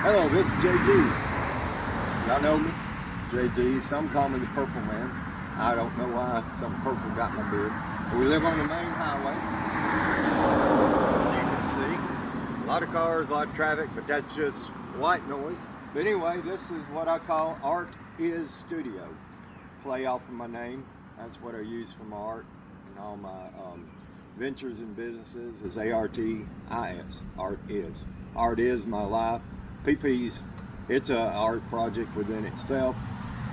Hello, this is Jg. Y'all know me, Jg. Some call me the Purple Man. I don't know why some purple got my beard. But we live on the main highway. As you can see, a lot of cars, a lot of traffic, but that's just white noise. But anyway, this is what I call ARTis Studio. Play off of my name. That's what I use for my art and all my ventures and businesses is ARTis. Art is. Art is my life. PP's, it's an art project within itself.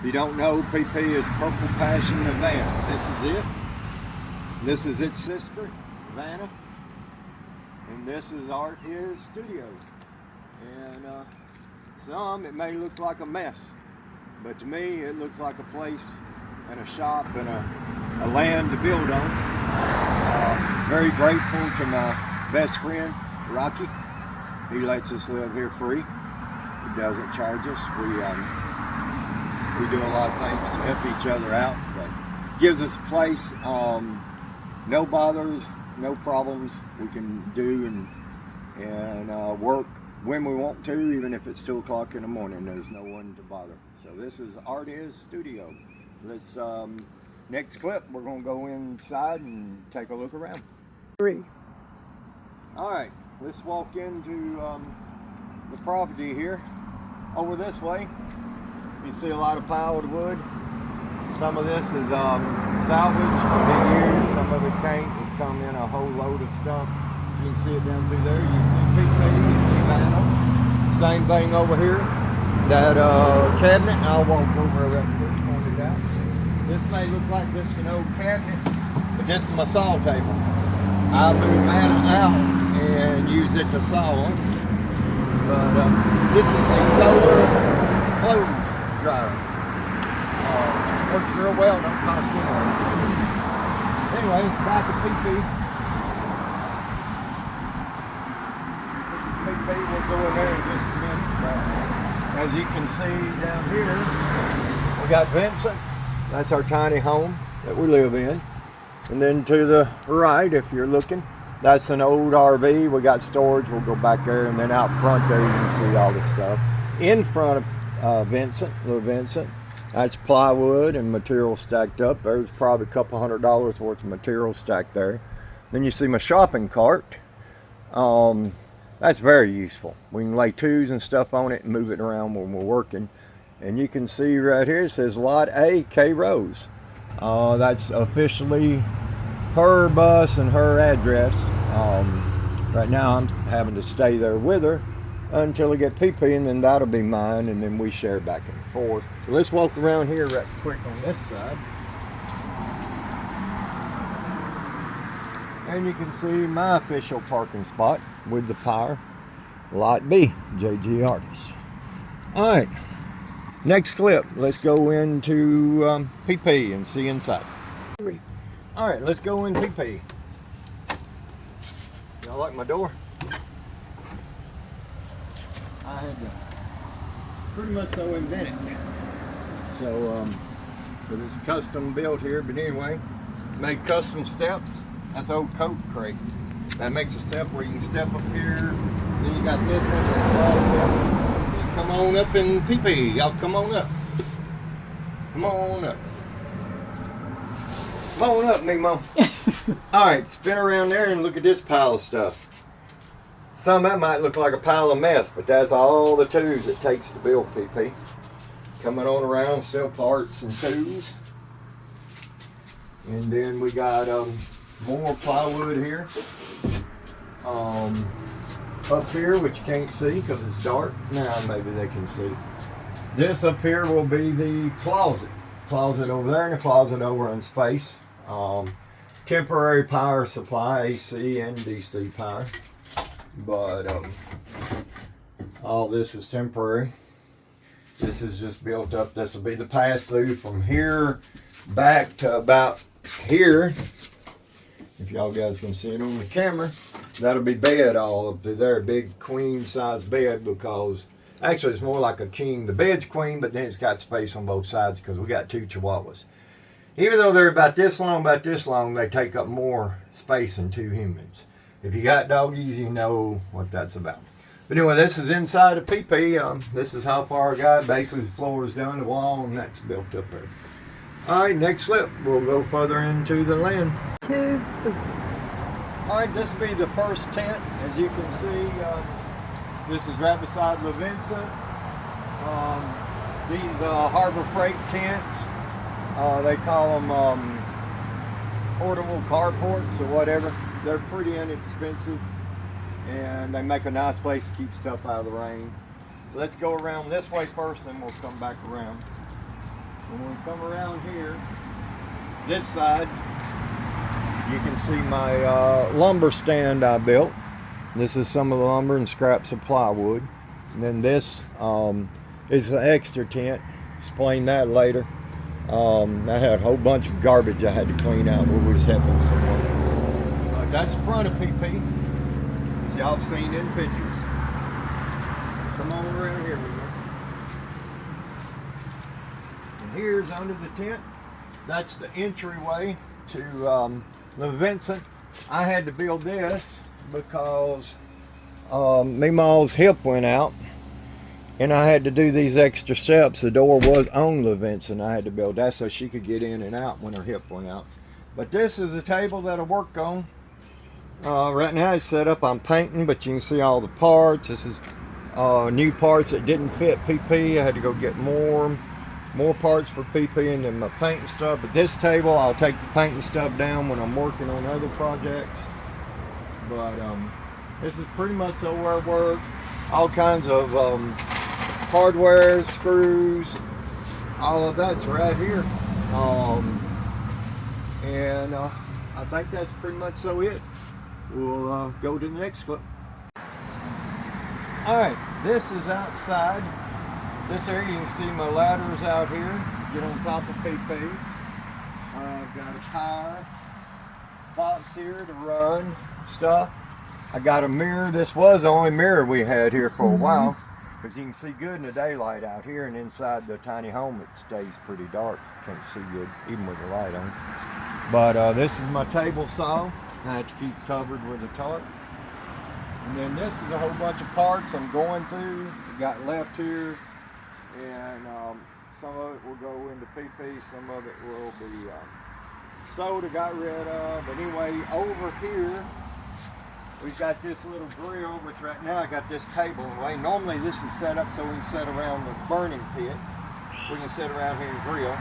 If you don't know, PP is Purple Passion Vanna. This is it. This is its sister, Vanna. And this is ARTis Studio. And some, it may look like a mess. But to me, it looks like a place and a shop and a land to build on. Very grateful to my best friend, Rocky. He lets us live here free. He doesn't charge us. We do a lot of things to help each other out, but gives us a place, no bothers, no problems. We can do and work when we want to, even if it's 2 o'clock in the morning. There's no one to bother. So this is ARTis Studio. Let's next clip, we're gonna go inside and take a look around. 3. All right, let's walk into the property here. Over this way, you see a lot of piled wood. Some of this is salvage, been used, some of it can't. It come in a whole load of stuff. You can see it down through there. You see PP, you see vinyl. Same thing over here. That cabinet, I'll walk over that quick, point it out. This may look like this is an old cabinet, but this is my saw table. I move that out and use it to saw on. But this is a solar clothes dryer. Works real well, don't cost anything. Anyway, it's back at PP. This is PP, we'll go in there in just a minute. As you can see down here, we got Vincent. That's our tiny home that we live in. And then to the right, if you're looking, that's an old RV. We got storage. We'll go back there, and then out front there you can see all the stuff. In front of Vincent, little Vincent, that's plywood and material stacked up. There's probably a couple $100 worth of material stacked there. Then you see my shopping cart. That's very useful. We can lay twos and stuff on it and move it around when we're working. And you can see right here it says Lot A, K Rose. That's officially her bus and her address. Right now I'm having to stay there with her until I get PP, and then that'll be mine, and then we share back and forth. So let's walk around here right quick on this side. And you can see my official parking spot with the power. Lot B, Jg ARTis. All right, next clip, let's go into PP and see inside. 3. All right, let's go in PP. Y'all like my door? I had to pretty much so invent it. So, but it's custom built here, but anyway, made custom steps. That's old coat crate. That makes a step where you can step up here. Then you got this one, a small step. You come on up in PP. Y'all come on up. Come on up. Come on up, Nemo. Alright, spin around there and look at this pile of stuff. Some of that might look like a pile of mess, but that's all the tools it takes to build PP. Coming on around, still parts and tools. And then we got more plywood here. Up here, which you can't see because it's dark. Now maybe they can see. This up here will be the closet. Closet over there and a closet over in space. Temporary power supply, AC and DC power. But all this is temporary. This is just built up. This will be the pass through from here back to about here. If y'all guys can see it on the camera, that'll be bed all up through there. Big queen size bed, because actually it's more like a king. The bed's queen, but then it's got space on both sides because we got 2 Chihuahuas. Even though they're about this long, they take up more space than 2 humans. If you got doggies, you know what that's about. But anyway, this is inside of PP. This is how far I got. Basically, the floor is down, the wall, and that's built up there. All right, next flip, we'll go further into the land. 2, 3. All right, this will be the first tent. As you can see, this is right beside La Vinza. These Harbor Freight tents, they call them portable carports or whatever. They're pretty inexpensive, and they make a nice place to keep stuff out of the rain. So let's go around this way first, then we'll come back around. When we come around here, this side, you can see my lumber stand I built. This is some of the lumber and scraps of plywood. And then this is the extra tent. Explain that later. I had a whole bunch of garbage I had to clean out. We was helping someone. That's the front of PP, as y'all have seen in pictures. Come on around here with me. And here's under the tent. That's the entryway to La Vincent. I had to build this because Meemaw's hip went out, and I had to do these extra steps. The door was on La Vincent. I had to build that so she could get in and out when her hip went out. But this is a table that I worked on. Right now it's set up, I'm painting, but you can see all the parts. This is new parts that didn't fit PP. I had to go get more parts for PP and then my painting stuff. But this table, I'll take the painting stuff down when I'm working on other projects. But this is pretty much where I work. All kinds of hardware, screws, all of that's right here. I think that's pretty much it. We'll go to the next clip. All right, this is outside. This area, you can see my ladders out here. Get on top of PP. I've got a tire box here to run stuff. I got a mirror. This was the only mirror we had here for a while, because you can see good in the daylight out here, and inside the tiny home it stays pretty dark. Can't see good even with the light on. But this is my table saw. I have to keep covered with a tarp. And then this is a whole bunch of parts I'm going through. Got left here, and some of it will go into PP, some of it will be sold or got rid of. But anyway, over here we've got this little grill, which right now I got this table in the way. Normally this is set up so we can sit around the burning pit. We can sit around here and grill.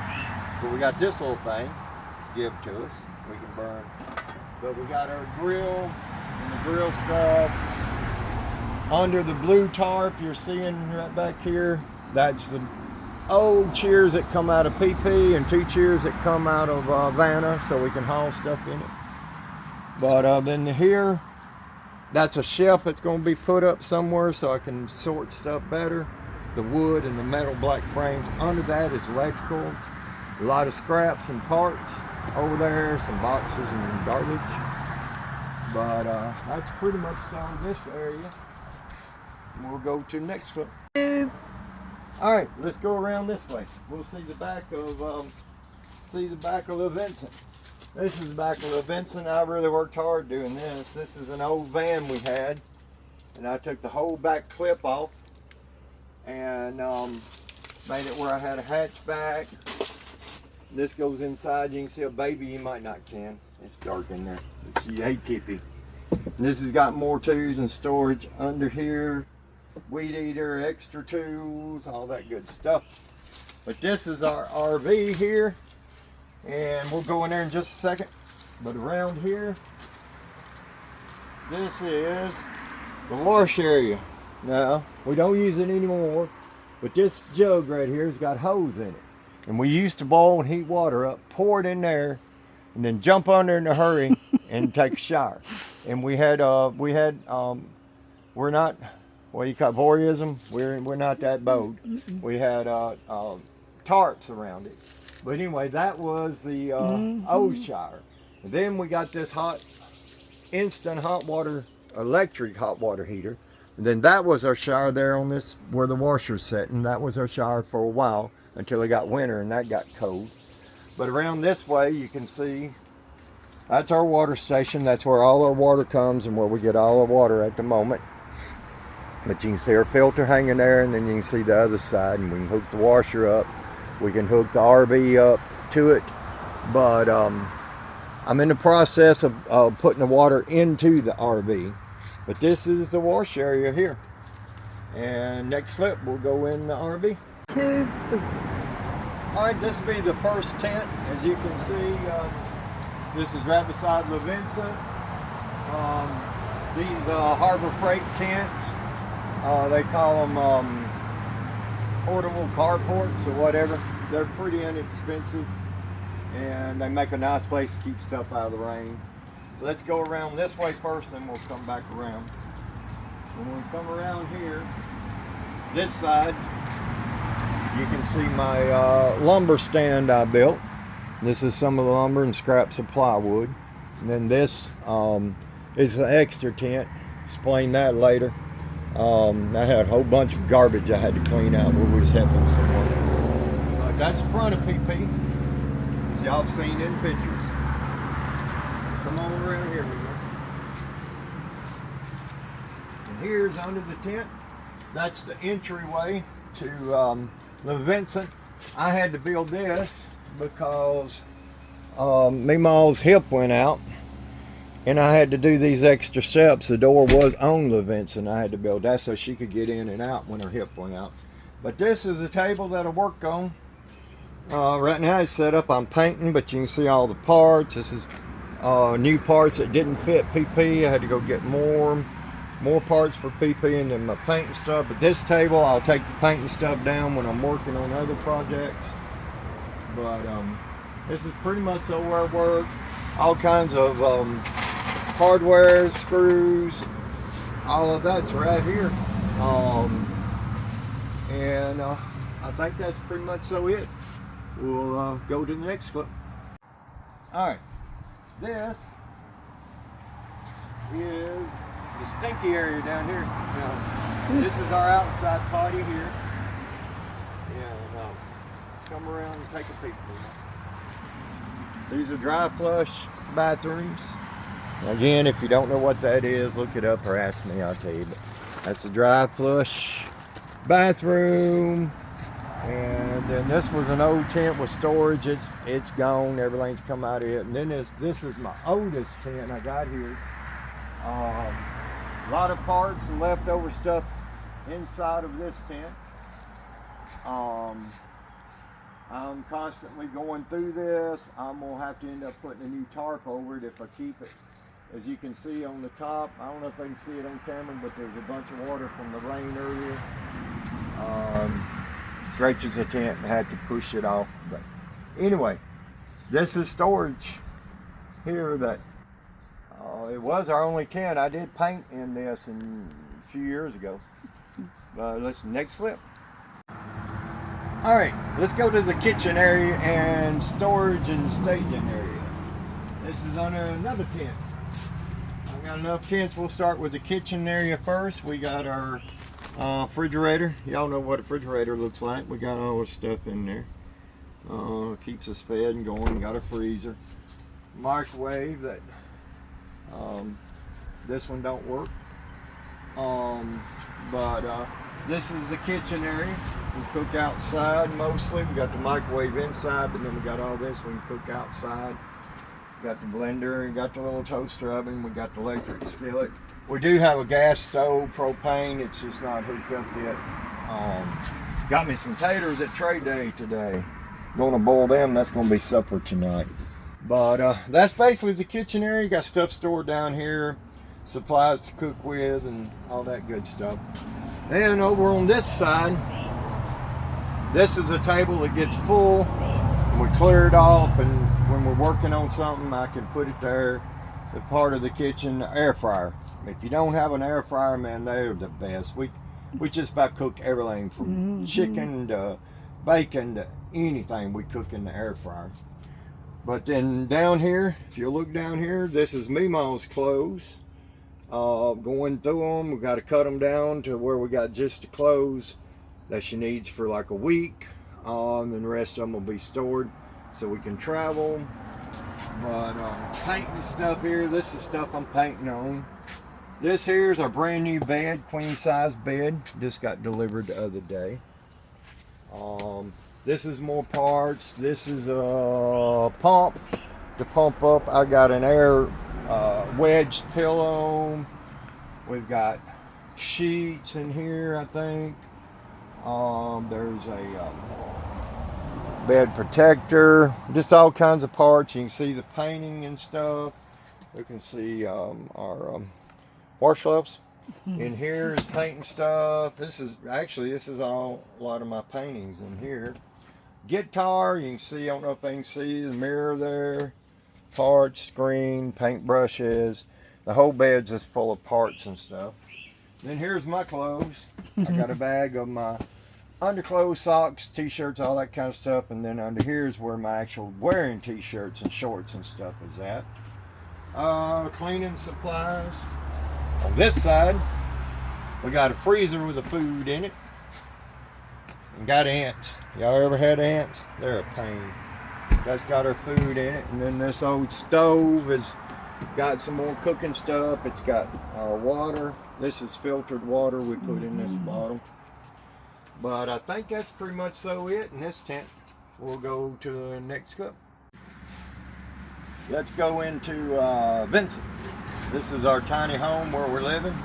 But we got this little thing to give to us. We can burn. But we got our grill and the grill stuff. Under the blue tarp you're seeing right back here, that's the old chairs that come out of PP and 2 chairs that come out of Vanna, so we can haul stuff in it. But then here, that's a shelf that's going to be put up somewhere so I can sort stuff better. The wood and the metal black frames. Under that is electrical. A lot of scraps and parts over there, some boxes and garbage. But that's pretty much some of this area. And we'll go to the next one. All right, let's go around this way. We'll see the back of La Vincent. This is the back of La Vincent. I really worked hard doing this. This is an old van we had, and I took the whole back clip off and made it where I had a hatchback. This goes inside. You can see a baby. You might not can. It's dark in there. Hey, Tippy. And this has got more tools and storage under here. Weed eater, extra tools, all that good stuff. But this is our RV here, and we'll go in there in just a second. But around here, this is the wash area. Now, we don't use it anymore, but this jug right here has got hose in it. And we used to boil and heat water up, pour it in there, and then jump under in a hurry and take a shower. And we're not, what you call voyeurism? We're not that bold. We had tarps around it. But anyway, that was the old shower. And then we got this instant hot water, electric hot water heater. And then that was our shower there on this, where the washer's sitting. That was our shower for a while until it got winter and that got cold. But around this way, you can see that's our water station. That's where all our water comes and where we get all our water at the moment. But you can see our filter hanging there, and then you can see the other side, and we can hook the washer up. We can hook the RV up to it. But I'm in the process of putting the water into the RV. But this is the wash area here. And next flip, we'll go in the RV. 2, 3. All right, this will be the first tent. As you can see, this is right beside La Vinza. These Harbor Freight tents, they call them portable carports or whatever. They're pretty inexpensive, and they make a nice place to keep stuff out of the rain. So let's go around this way first, then we'll come back around. When we come around here, this side, you can see my lumber stand I built. This is some of the lumber and scraps of plywood. And then this is the extra tent. Explain that later. I had a whole bunch of garbage I had to clean out where we was helping someone. That's the front of PP, as y'all have seen in pictures. Come on around here, and here's under the tent. That's the entryway to La Vinza. I had to build this because Meemaw's hip went out, and I had to do these extra steps. The door was on La Vinza, and I had to build that so she could get in and out when her hip went out. But this is a table that I worked on. Right now it's set up, I'm painting, but you can see all the parts. This is new parts that didn't fit PP. I had to go get more parts for PP and then my painting stuff. But this table, I'll take the painting stuff down when I'm working on other projects. But this is pretty much where I work. All kinds of hardware, screws, all of that's right here. And I think that's pretty much it. We'll go to the next clip. All right, this is the stinky area down here. Now, this is our outside potty here. And come around and take a peek. These are dry flush bathrooms. Again, if you don't know what that is, look it up or ask me, I'll tell you. But that's a dry flush bathroom. And then this was an old tent with storage. It's gone. Everything's come out of it. And then this is my oldest tent I got here. A lot of parts and leftover stuff inside of this tent. I'm constantly going through this. I'm gonna have to end up putting a new tarp over it if I keep it. As you can see on the top, I don't know if they can see it on camera, but there's a bunch of water from the rain earlier. Stretches the tent and had to push it off. But anyway, this is storage here that it was our only tent. I did paint in this a few years ago. Let's next flip. All right, let's go to the kitchen area and storage and staging area. This is on another tent. I've got enough tents. We'll start with the kitchen area first. We got our refrigerator. Y'all know what a refrigerator looks like. We got all the stuff in there. Keeps us fed and going. Got a freezer. Microwave that this one don't work. But this is the kitchen area. We cook outside mostly. We got the microwave inside, but then we got all this we can cook outside. Got the blender, got the little toaster oven, we got the electric skillet. We do have a gas stove, propane, it's just not hooked up yet. Got me some taters at trade day today. Gonna boil them, that's gonna be supper tonight. But that's basically the kitchen area. Got stuff stored down here, supplies to cook with and all that good stuff. And over on this side, this is a table that gets full. We clear it off, and when we're working on something, I can put it there. The part of the kitchen, the air fryer. If you don't have an air fryer, man, they're the best. We just about cook everything from chicken to bacon to anything we cook in the air fryer. But then down here, if you look down here, this is Meemaw's clothes. Going through them, we got to cut them down to where we got just the clothes that she needs for like a week. And then the rest of them will be stored so we can travel. But painting stuff here, this is stuff I'm painting on. This here is our brand new bed, queen size bed. Just got delivered the other day. This is more parts. This is a pump to pump up. I got an air wedged pillow. We've got sheets in here, I think. There's a bed protector. Just all kinds of parts. You can see the painting and stuff. We can see our wash gloves. In here is painting stuff. This is all a lot of my paintings in here. Guitar, you can see, I don't know if they can see the mirror there. Parts, screen, paint brushes. The whole bed's just full of parts and stuff. Then here's my clothes. I got a bag of my underclothes, socks, t-shirts, all that kind of stuff. And then under here is where my actual wearing t-shirts and shorts and stuff is at. Cleaning supplies. On this side, we got a freezer with the food in it. And got ants. Y'all ever had ants? They're a pain. That's got our food in it. And then this old stove has got some more cooking stuff. It's got our water. This is filtered water we put in this bottle. But I think that's pretty much so it in this tent. We'll go to the next cup. Let's go into Vincent. This is our tiny home where we're living.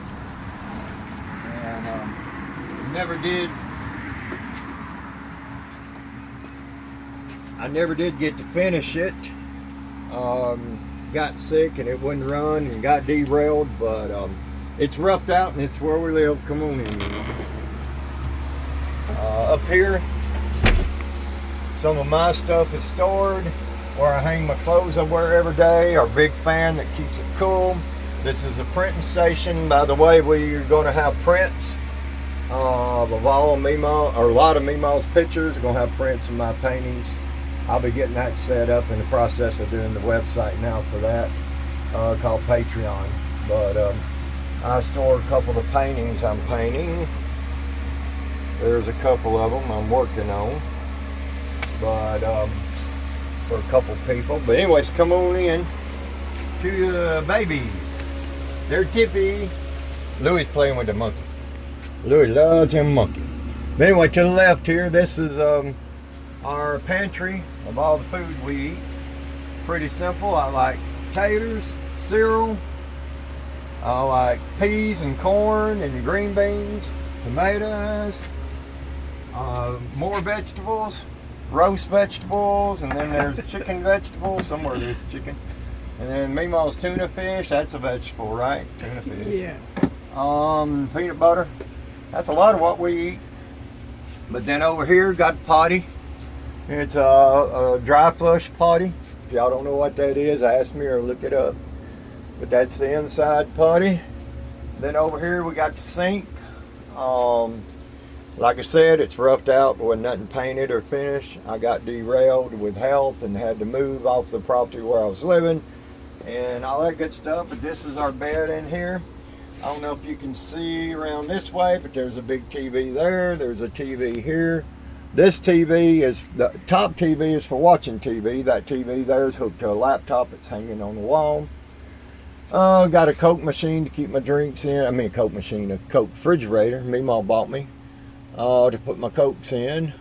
And I never did get to finish it. Got sick and it wouldn't run and got derailed, but it's roughed out and it's where we live. Come on in. Up here, some of my stuff is stored. Where I hang my clothes I wear every day. Our big fan that keeps it cool. This is a printing station. By the way, we're going to have prints of all of Meemaw, or a lot of Meemaw's pictures. We're going to have prints of my paintings. I'll be getting that set up in the process of doing the website now for that, called Patreon. But I store a couple of the paintings I'm painting. There's a couple of them I'm working on. But for a couple people. But anyways, come on in to the babies. They're Tippy. Louie's playing with the monkey. Louie loves him monkey. But anyway, to the left here, this is our pantry of all the food we eat. Pretty simple. I like taters, cereal. I like peas and corn and green beans, tomatoes, more vegetables. Roast vegetables, and then there's chicken vegetables. Somewhere there's chicken. And then Meemaw's tuna fish, that's a vegetable, right? Tuna fish. Yeah. Peanut butter. That's a lot of what we eat. But then over here, got potty. It's a dry flush potty. If y'all don't know what that is, ask me or look it up. But that's the inside potty. Then over here, we got the sink. Like I said, it's roughed out, but wasn't nothing painted or finished. I got derailed with health and had to move off the property where I was living and all that good stuff. But this is our bed in here. I don't know if you can see around this way, but there's a big TV there. There's a TV here. This TV is, the top TV is for watching TV. That TV there is hooked to a laptop. It's hanging on the wall. Got a Coke machine to keep my drinks in. I mean a Coke machine, a Coke refrigerator. Meemaw bought me. To put my Cokes in.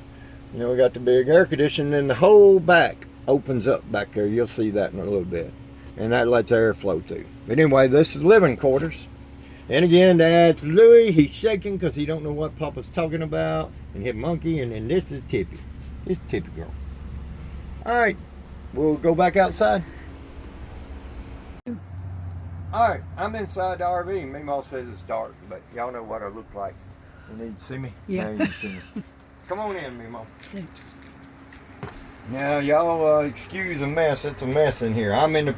And then we got the big air conditioner, and the whole back opens up back there. You'll see that in a little bit. And that lets air flow through. But anyway, this is living quarters. And again, that's Louie. He's shaking because he don't know what Papa's talking about. And his monkey, and then this is Tippy. This is Tippy girl. Alright, we'll go back outside. Alright, I'm inside the RV. Meemaw says it's dark, but y'all know what I look like. You need to see me? Yeah. Now you can see me. Come on in, Meemaw. Yeah. Now, y'all excuse a mess. It's a mess in here. I'm in the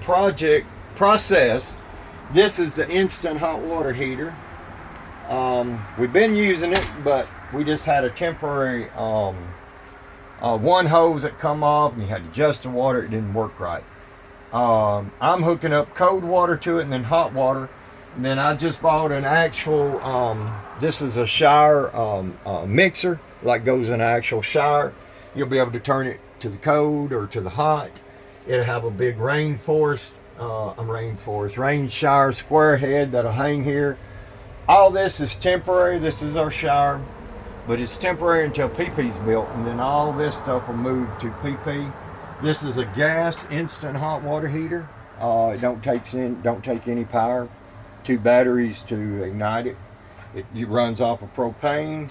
process. This is the instant hot water heater. We've been using it, but we just had a temporary one hose that come off, and you had to adjust the water. It didn't work right. I'm hooking up cold water to it and then hot water. And then I just bought an actual, this is a shower mixer, like goes in an actual shower. You'll be able to turn it to the cold or to the hot. It'll have a big rainforest rainforest, rain shower square head that'll hang here. All this is temporary. This is our shower, but it's temporary until PP's built, and then all this stuff will move to PP. This is a gas instant hot water heater. It don't take any power. 2 batteries to ignite it. It runs off of propane.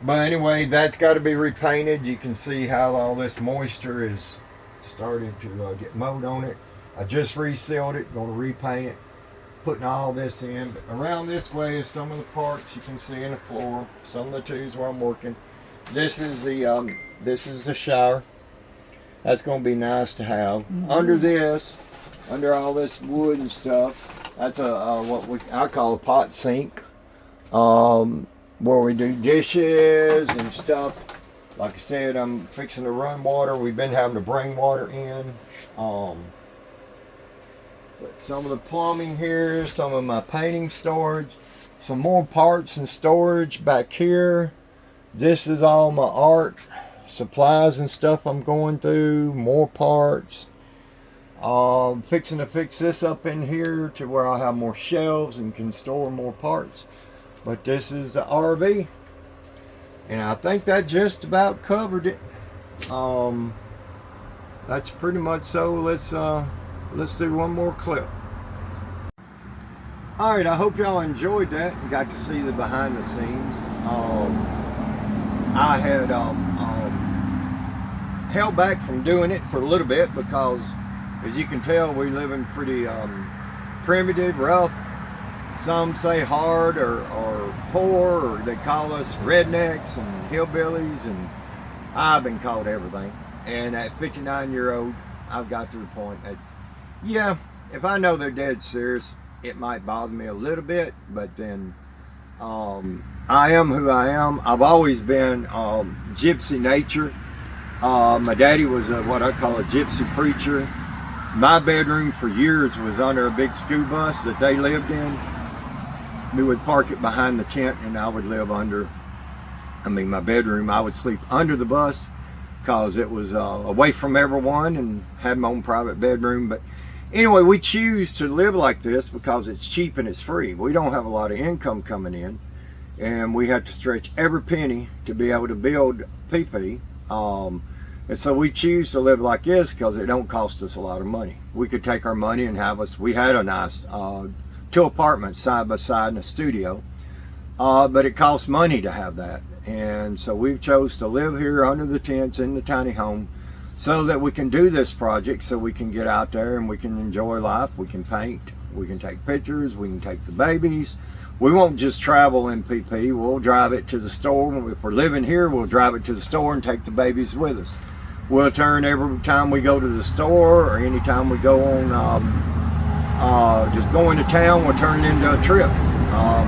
But anyway, that's got to be repainted. You can see how all this moisture is started to get mowed on it. I just resealed it, going to repaint it, putting all this in. But around this way is some of the parts you can see in the floor, some of the tools where I'm working. This is the shower. That's going to be nice to have. Under all this wood and stuff, that's I call a pot sink, where we do dishes and stuff. Like I said, I'm fixing to run water. We've been having to bring water in. But some of the plumbing here, some of my painting storage, some more parts and storage back here. This is all my art supplies and stuff I'm going through, more parts. Fixing to fix this up in here to where I'll have more shelves and can store more parts. But this is the RV, and I think that just about covered it. That's pretty much so. Let's do one more clip. All right, I hope y'all enjoyed that and got to see the behind the scenes. I had held back from doing it for a little bit because, as you can tell, we live in pretty primitive, rough. Some say hard or poor, or they call us rednecks and hillbillies, and I've been called everything. And at 59-year-old, I've got to the point that, yeah, if I know they're dead serious, it might bother me a little bit, but then I am who I am. I've always been gypsy nature. My daddy was what I call a gypsy preacher. My bedroom for years was under a big school bus that they lived in. We would park it behind the tent, and I would live under, my bedroom, I would sleep under the bus because it was away from everyone and had my own private bedroom. But anyway, we choose to live like this because it's cheap and it's free. We don't have a lot of income coming in, and we have to stretch every penny to be able to build PP. And so we choose to live like this because it don't cost us a lot of money. We could take our money and we had a nice 2 apartments side by side in a studio, but it costs money to have that. And so we've chose to live here under the tents in the tiny home so that we can do this project, so we can get out there and we can enjoy life. We can paint, we can take pictures, we can take the babies. We won't just travel in PP, we'll drive it to the store. If we're living here, we'll drive it to the store and take the babies with us. We'll turn every time we go to the store, or anytime we go on, just going to town, we'll turn it into a trip.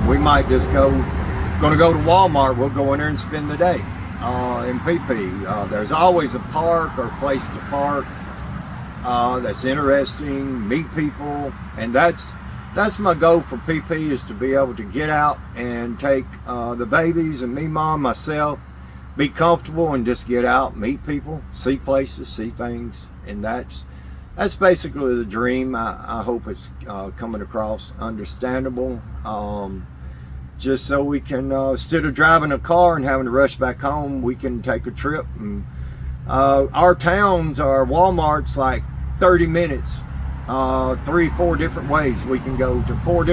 We might just gonna go to Walmart, we'll go in there and spend the day in PP. There's always a park or place to park that's interesting, meet people, and that's my goal for PP, is to be able to get out and take the babies and me, mom, myself, be comfortable and just get out, meet people, see places, see things. And that's basically the dream. I hope it's coming across understandable. Just so we can, instead of driving a car and having to rush back home, we can take a trip. And our towns, our Walmart's like 30 minutes, 3-4 different ways. We can go to 5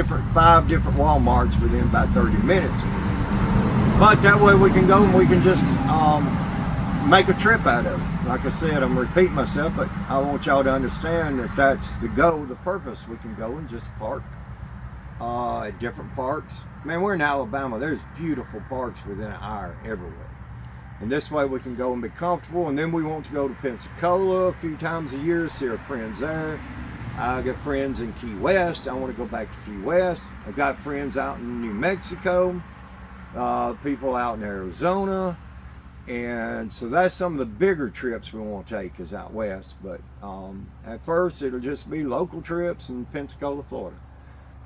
different Walmarts within about 30 minutes. But that way we can go and we can just make a trip out of it. Like I said, I'm repeating myself, but I want y'all to understand that that's the goal, the purpose. We can go and just park at different parks. Man, we're in Alabama. There's beautiful parks within an hour everywhere. And this way we can go and be comfortable. And then we want to go to Pensacola a few times a year, see our friends there. I got friends in Key West. I want to go back to Key West. I've got friends out in New Mexico. People out in Arizona, and so that's some of the bigger trips we want to take is out west. But at first it'll just be local trips in Pensacola, Florida.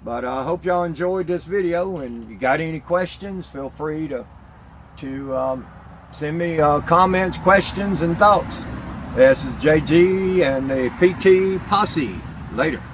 But I hope y'all enjoyed this video, and you got any questions, feel free to send me comments, questions, and thoughts. This is JG and the PT Posse. Later.